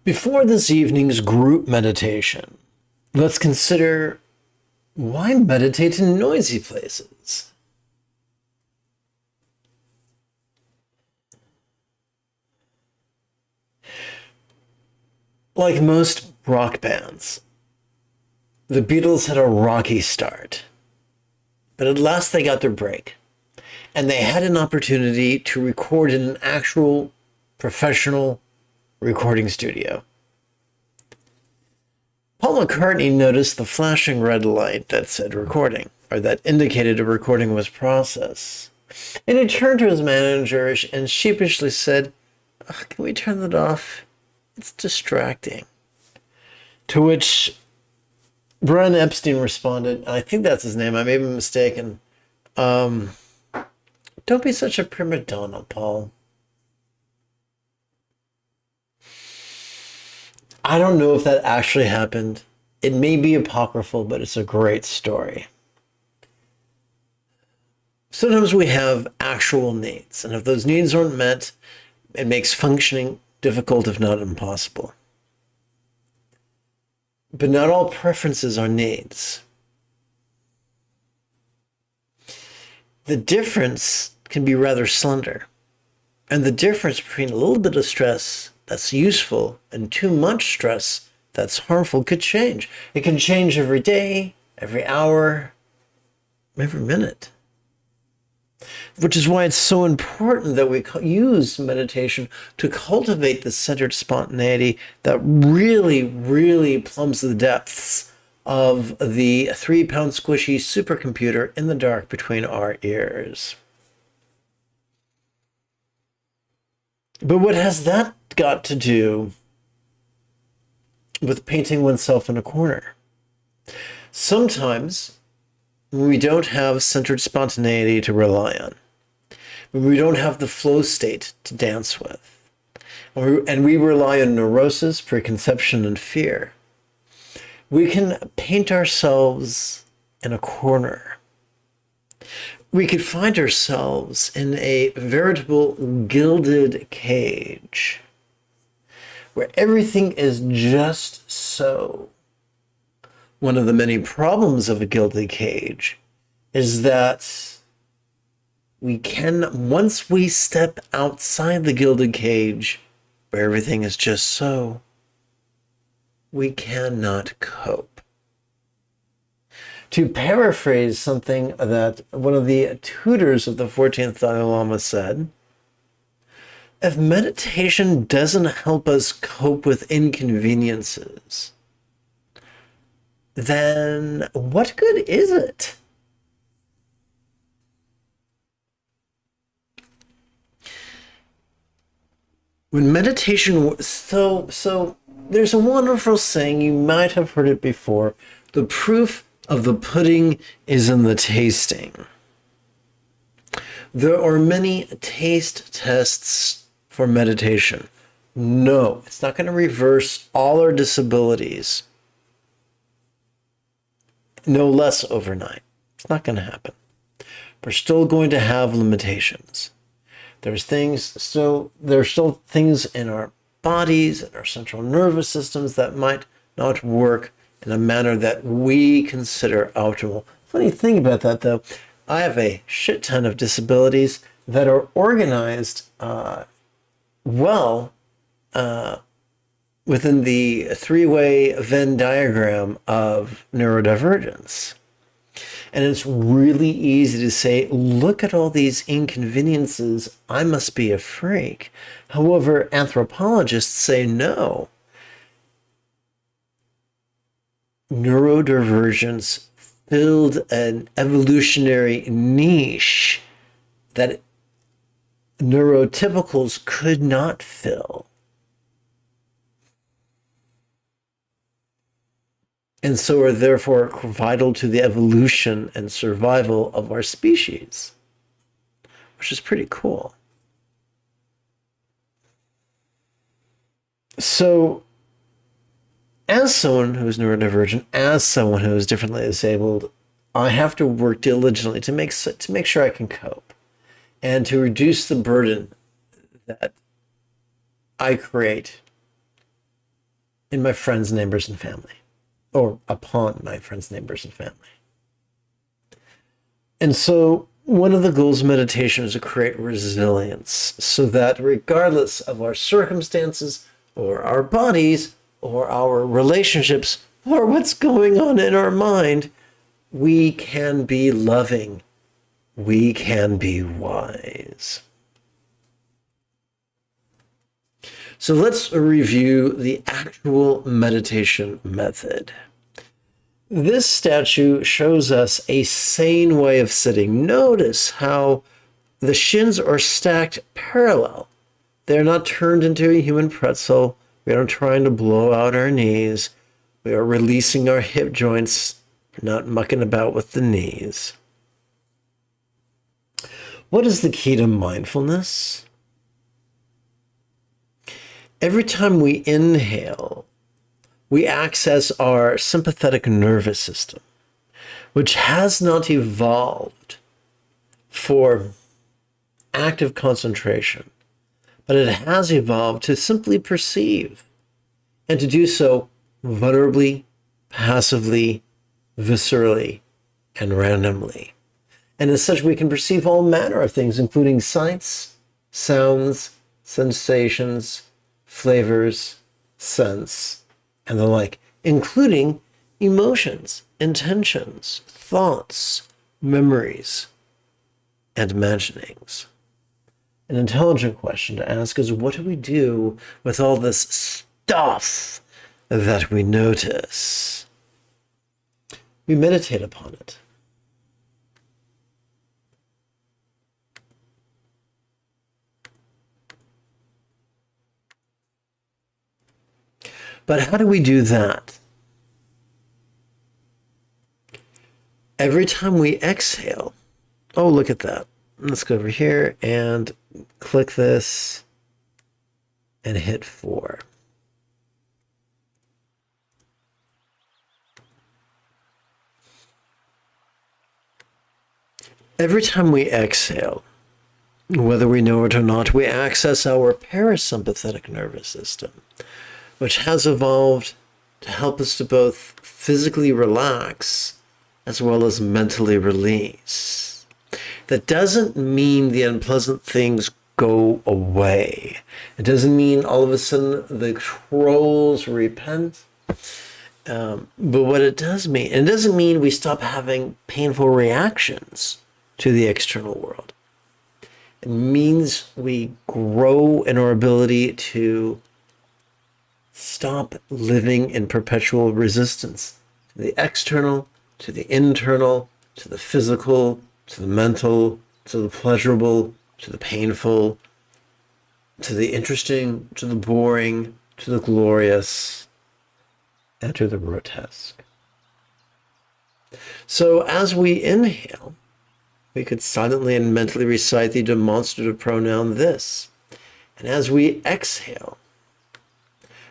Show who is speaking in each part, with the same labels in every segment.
Speaker 1: Before this evening's group meditation, let's consider why meditate in noisy places. Like most rock bands, the Beatles had a rocky start, but at last they got their break, and they had an opportunity to record in an actual professional recording studio. Paul McCartney noticed the flashing red light that said recording, or that indicated a recording was processed. And he turned to his manager and sheepishly said, "Can we turn that off? It's distracting." To which Brian Epstein responded, and I think that's his name, I may be mistaken, "Don't be such a prima donna, Paul." I don't know if that actually happened. It may be apocryphal, but it's a great story. Sometimes we have actual needs, and if those needs aren't met, it makes functioning difficult, if not impossible. But not all preferences are needs. The difference can be rather slender. And the difference between a little bit of stress that's useful and too much stress that's harmful could change. It can change every day, every hour, every minute. Which is why it's so important that we use meditation to cultivate the centered spontaneity that really, really plumbs the depths of the 3-pound squishy supercomputer in the dark between our ears. But what has that got to do with painting oneself in a corner? Sometimes when we don't have centered spontaneity to rely on, when we don't have the flow state to dance with, and we rely on neurosis, preconception, and fear, we can paint ourselves in a corner. We could find ourselves in a veritable gilded cage where everything is just so. One of the many problems of a gilded cage is that once we step outside the gilded cage where everything is just so, we cannot cope. To paraphrase something that one of the tutors of the 14th Dalai Lama said, if meditation doesn't help us cope with inconveniences, then what good is it? When meditation, so there's a wonderful saying, you might have heard it before, the proof of the pudding is in the tasting. There are many taste tests for meditation. No, it's not going to reverse all our disabilities. No less overnight. It's not going to happen. We're still going to have limitations. There's still things in our bodies and our central nervous systems that might not work in a manner that we consider optimal. Funny thing about that, though, I have a shit ton of disabilities that are organized within the three-way Venn diagram of neurodivergence. And it's really easy to say, look at all these inconveniences, I must be a freak. However, anthropologists say no. Neurodivergence filled an evolutionary niche that neurotypicals could not fill. And so are therefore vital to the evolution and survival of our species, which is pretty cool. So, as someone who is neurodivergent, as someone who is differently disabled, I have to work diligently to make sure I can cope and to reduce the burden that I create in my friends, neighbors, and family, or upon my friends, neighbors, and family. And so one of the goals of meditation is to create resilience so that regardless of our circumstances or our bodies or our relationships or what's going on in our mind, we can be loving. We can be wise. So let's review the actual meditation method. This statue shows us a sane way of sitting. Notice how the shins are stacked parallel. They're not turned into a human pretzel. We aren't trying to blow out our knees. We are releasing our hip joints, not mucking about with the knees. What is the key to mindfulness? Every time we inhale, we access our sympathetic nervous system, which has not evolved for active concentration, but it has evolved to simply perceive, and to do so vulnerably, passively, viscerally, and randomly. And as such, we can perceive all manner of things, including sights, sounds, sensations, flavors, scents, and the like, including emotions, intentions, thoughts, memories, and imaginings. An intelligent question to ask is, what do we do with all this stuff that we notice? We meditate upon it. But how do we do that? Every time we exhale, oh, look at that. Let's go over here and click this and hit 4. Every time we exhale, whether we know it or not, we access our parasympathetic nervous system, which has evolved to help us to both physically relax as well as mentally release. That doesn't mean the unpleasant things go away. It doesn't mean all of a sudden the trolls repent. But what it does mean, and it doesn't mean we stop having painful reactions to the external world. It means we grow in our ability to stop living in perpetual resistance to the external, to the internal, to the physical, to the mental, to the pleasurable, to the painful, to the interesting, to the boring, to the glorious, and to the grotesque. So as we inhale, we could silently and mentally recite the demonstrative pronoun this. And as we exhale,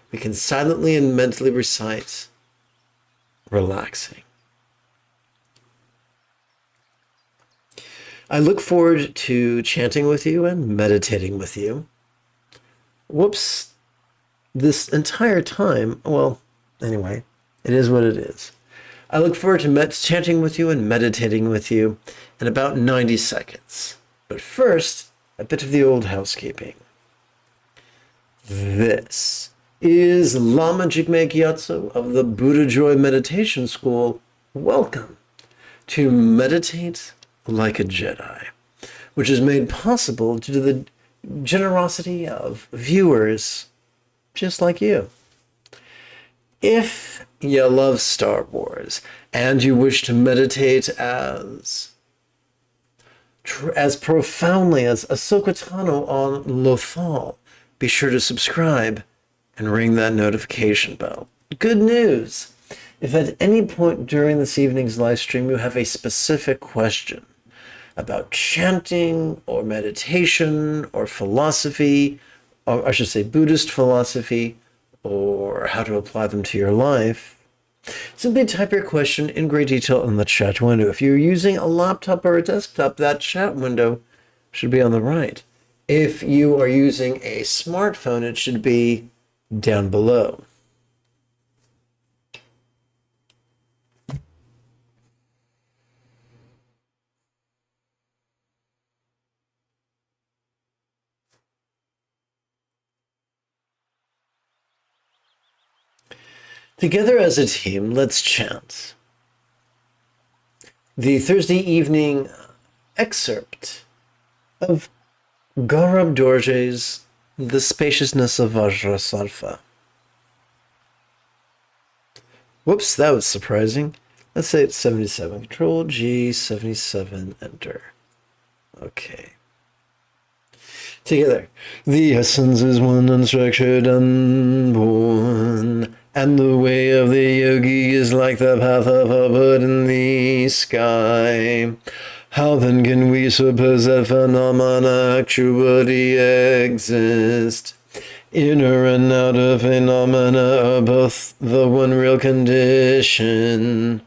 Speaker 1: we can silently and mentally recite relaxing. I look forward to chanting with you and meditating with you. Whoops. This entire time, well, anyway, it is what it is. I look forward to chanting with you and meditating with you in about 90 seconds. But first, a bit of the old housekeeping. This is Lama Jigme Gyatso of the Buddha Joy Meditation School. Welcome to Meditate Like a Jedi, which is made possible due to the generosity of viewers just like you. If you love Star Wars and you wish to meditate as profoundly as Ahsoka Tano on Lothal, be sure to subscribe and ring that notification bell. Good news! If at any point during this evening's live stream you have a specific question about chanting or meditation or philosophy, or I should say Buddhist philosophy, or how to apply them to your life, simply type your question in great detail in the chat window. If you're using a laptop or a desktop, that chat window should be on the right. If you are using a smartphone, it should be down below. Together as a team, let's chant the Thursday evening excerpt of Gaurav Dorje's The Spaciousness of Vajrasattva. Whoops, that was surprising. Let's say it's 77. Control G, 77, enter. Okay. Together. The essence is one, unstructured, unborn. And the way of the yogi is like the path of a bird in the sky. How then can we suppose that phenomena actually exist? Inner and outer phenomena are both the one real condition,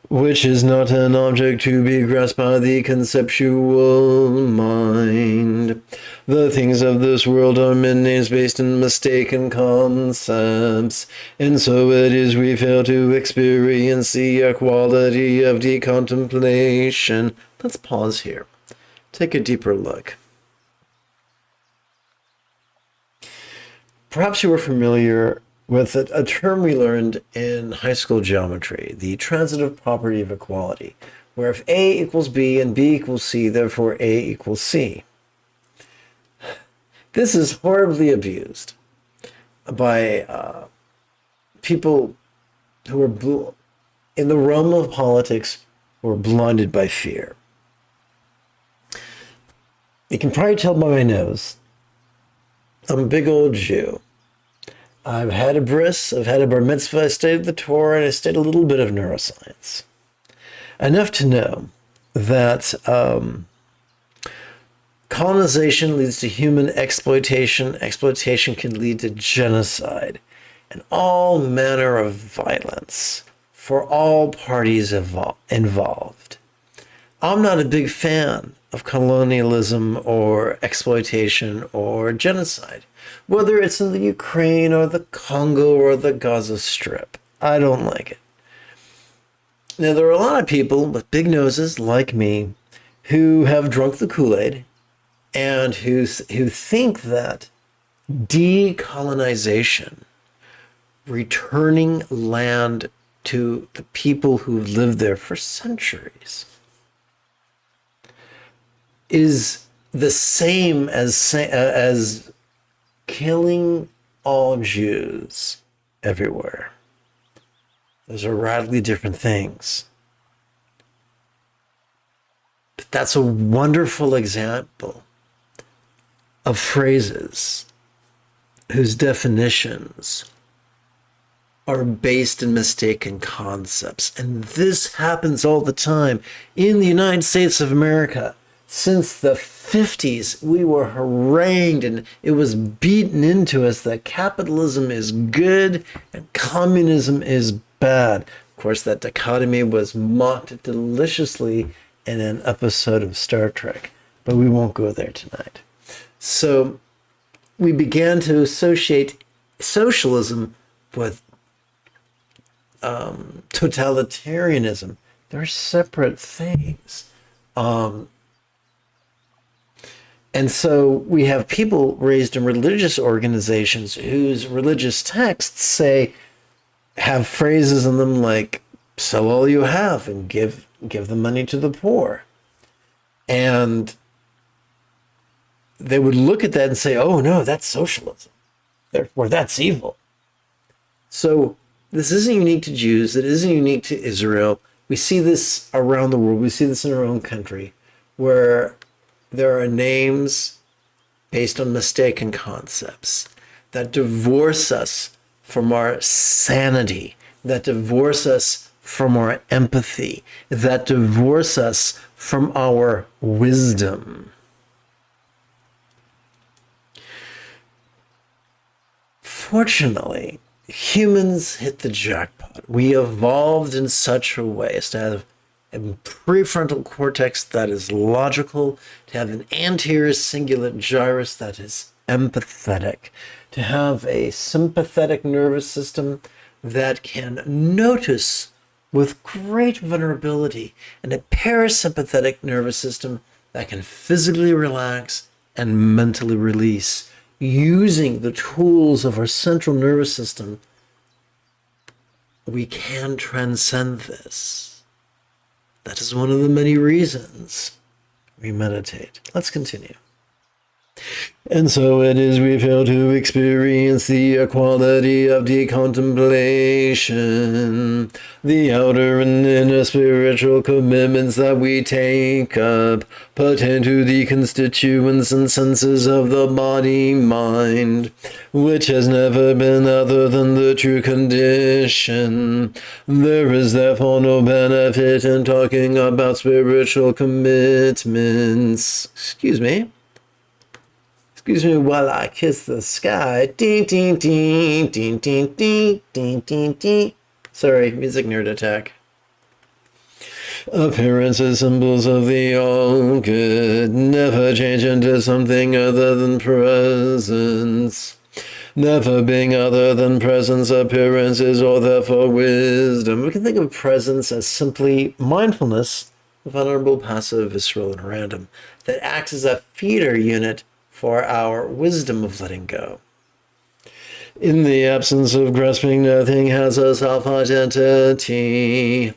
Speaker 1: which is not an object to be grasped by the conceptual mind. The things of this world are men names based in mistaken concepts, and so it is we fail to experience the equality of decontemplation. Let's pause here. Take a deeper look. Perhaps you were familiar with a term we learned in high school geometry, the transitive property of equality, where if A equals B and B equals C, therefore A equals C. This is horribly abused by people who are in the realm of politics who are blinded by fear. You can probably tell by my nose, I'm a big old Jew. I've had a bris, I've had a bar mitzvah, I studied the Torah, and I studied a little bit of neuroscience. Enough to know that colonization leads to human exploitation. Exploitation can lead to genocide and all manner of violence for all parties involved. I'm not a big fan of colonialism or exploitation or genocide, whether it's in the Ukraine or the Congo or the Gaza Strip. I don't like it. Now, there are a lot of people with big noses like me who have drunk the Kool-Aid and who think that decolonization, returning land to the people who've lived there for centuries, is the same as killing all Jews everywhere. Those are radically different things. But that's a wonderful example of phrases whose definitions are based in mistaken concepts. And this happens all the time in the United States of America. Since the 50s, we were harangued and it was beaten into us that capitalism is good and communism is bad. Of course, that dichotomy was mocked deliciously in an episode of Star Trek, but we won't go there tonight. So we began to associate socialism with totalitarianism. They're separate things. And so we have people raised in religious organizations whose religious texts have phrases in them like, sell all you have and give the money to the poor. And they would look at that and say, oh no, that's socialism. Therefore, that's evil. So this isn't unique to Jews. It isn't unique to Israel. We see this around the world. We see this in our own country, where there are names based on mistaken concepts that divorce us from our sanity, that divorce us from our empathy, that divorce us from our wisdom. Fortunately, humans hit the jackpot. We evolved in such a way as to have a prefrontal cortex that is logical, to have an anterior cingulate gyrus that is empathetic, to have a sympathetic nervous system that can notice with great vulnerability, and a parasympathetic nervous system that can physically relax and mentally release, using the tools of our central nervous system we can transcend this. That is one of the many reasons we meditate. Let's continue. And so it is we fail to experience the equality of the contemplation, the outer and inner spiritual commitments that we take up pertain to the constituents and senses of the body-mind, which has never been other than the true condition. There is therefore no benefit in talking about spiritual commitments. Excuse me while I kiss the sky. Ding, ding, ding, ding, ding, ding, ding, ding, ding. Sorry, music nerd attack. Appearances, symbols of the all good, never change into something other than presence. Never being other than presence, appearances, or therefore wisdom. We can think of presence as simply mindfulness, vulnerable, passive, visceral, and random, that acts as a feeder unit for our wisdom of letting go. In the absence of grasping, nothing has a self-identity.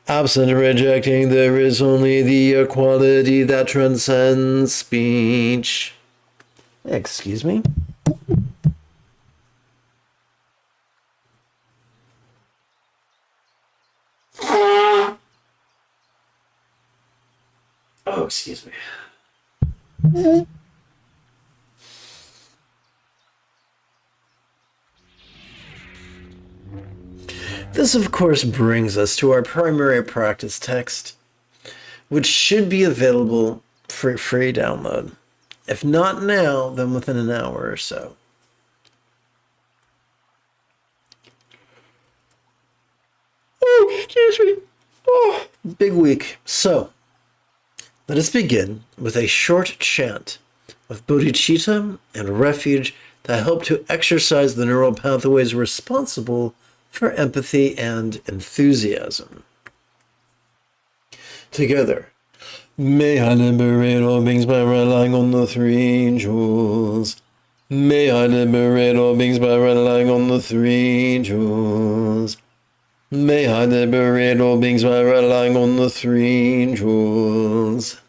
Speaker 1: Absent rejecting, there is only the equality that transcends speech. Excuse me? Oh, excuse me. This, of course, brings us to our primary practice text, which should be available for free download. If not now, then within an hour or so. Oh, excuse me. Oh, big week. So, let us begin with a short chant of bodhicitta and refuge that help to exercise the neural pathways responsible for empathy and enthusiasm. Together. May I liberate all beings by relying on the three jewels. May I liberate all beings by relying on the three jewels. May I liberate all beings by relying on the three jewels.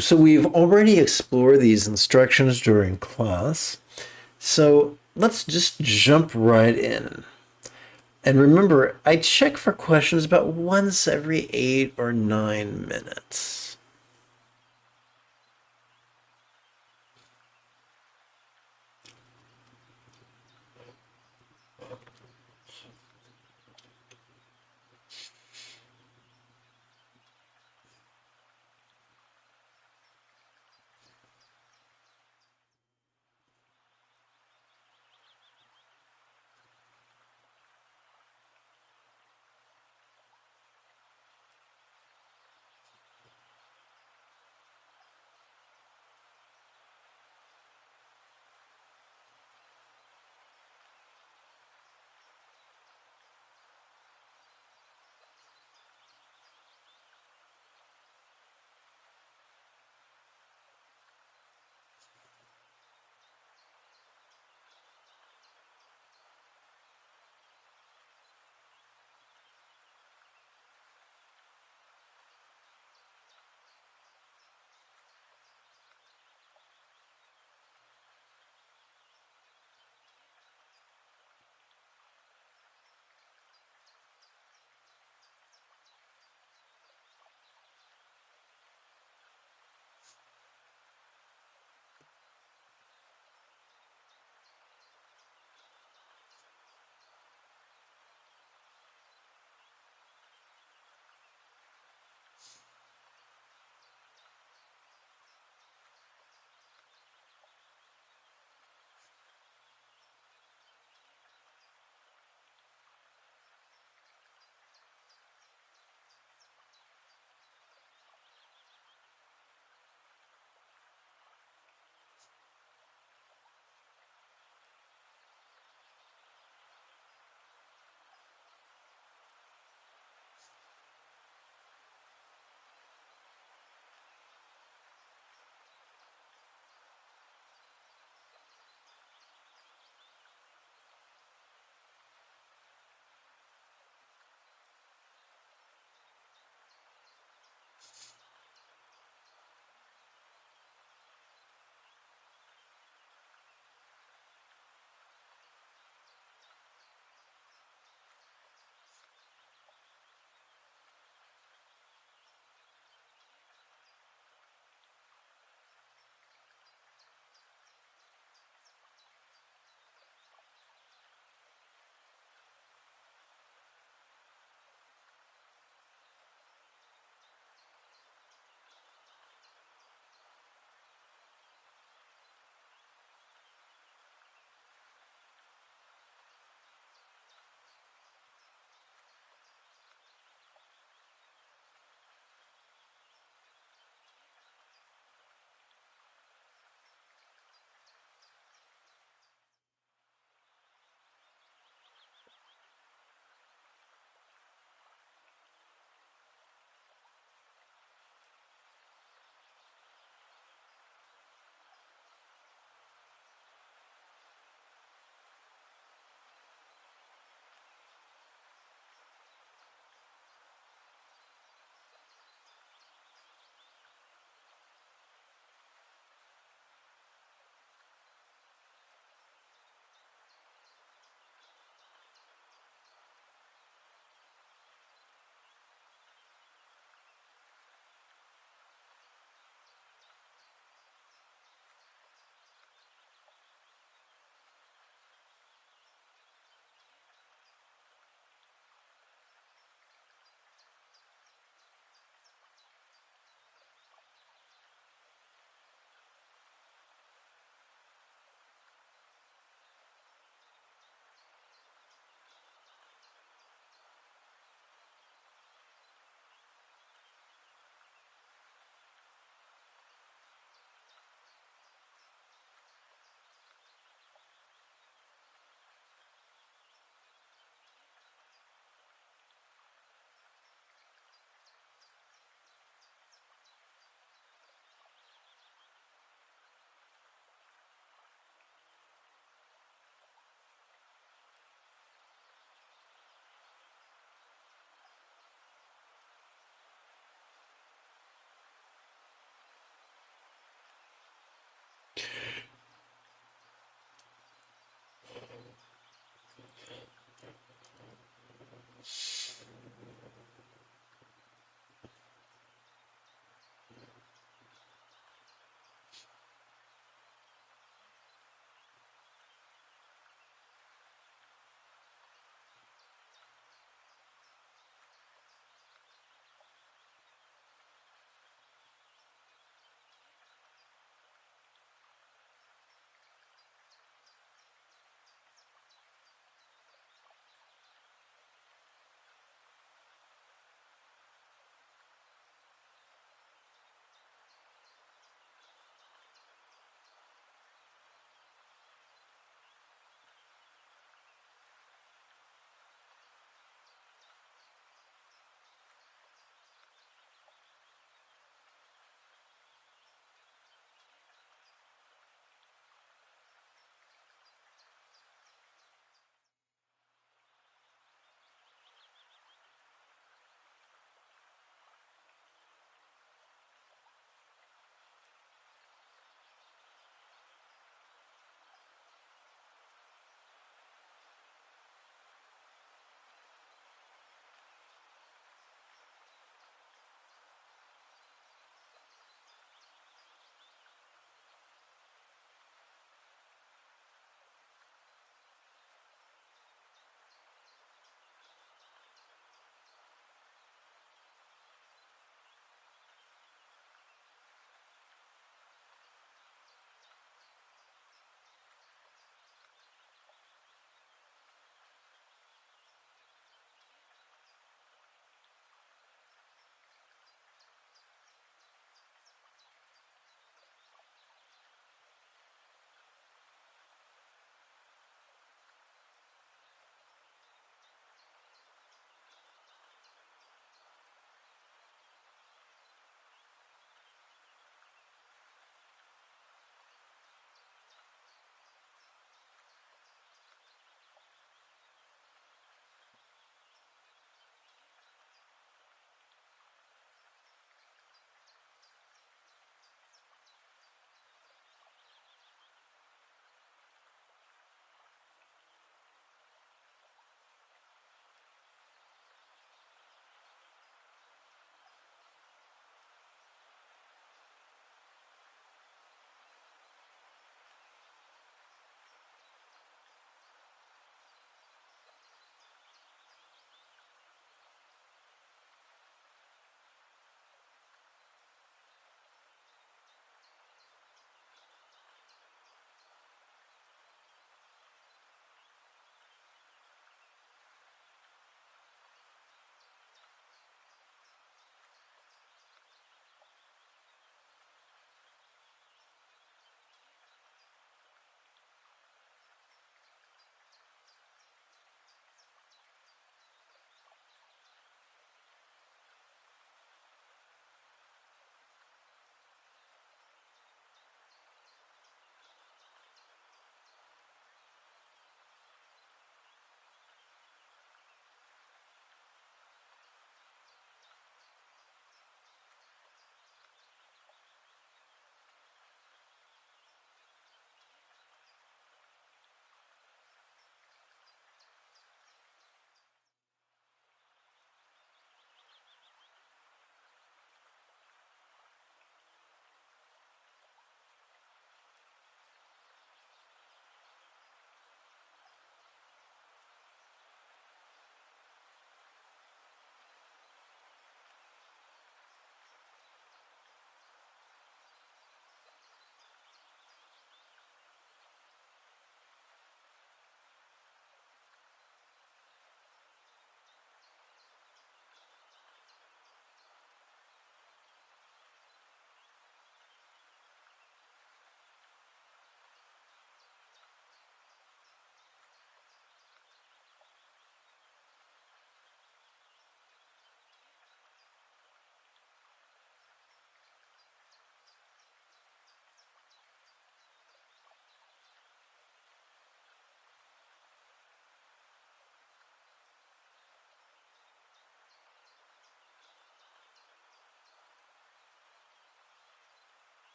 Speaker 1: So we've already explored these instructions during class. So let's just jump right in. And remember, I check for questions about once every 8 or 9 minutes.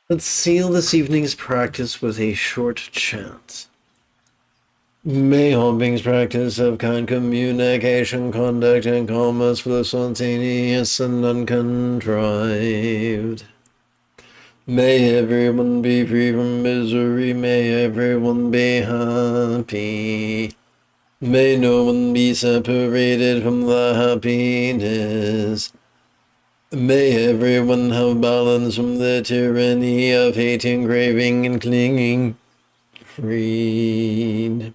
Speaker 1: Let's seal this evening's practice with a short chant. May all beings practice of kind communication, conduct, and commerce flow spontaneous and uncontrived. May everyone be free from misery, may everyone be happy. May no one be separated from the happiness. May everyone have balance from the tyranny of hating, craving, and clinging. Freed.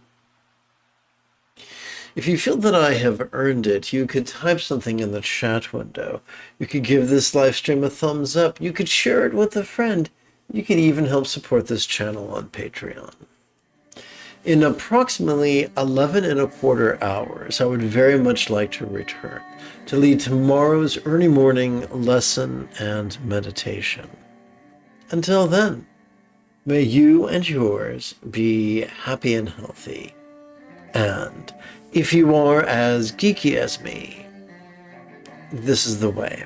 Speaker 1: If you feel that I have earned it, you could type something in the chat window. You could give this live stream a thumbs up. You could share it with a friend. You could even help support this channel on Patreon. In approximately 11¼ hours, I would very much like to return to lead tomorrow's early morning lesson and meditation. Until then, may you and yours be happy and healthy. And if you are as geeky as me, this is the way.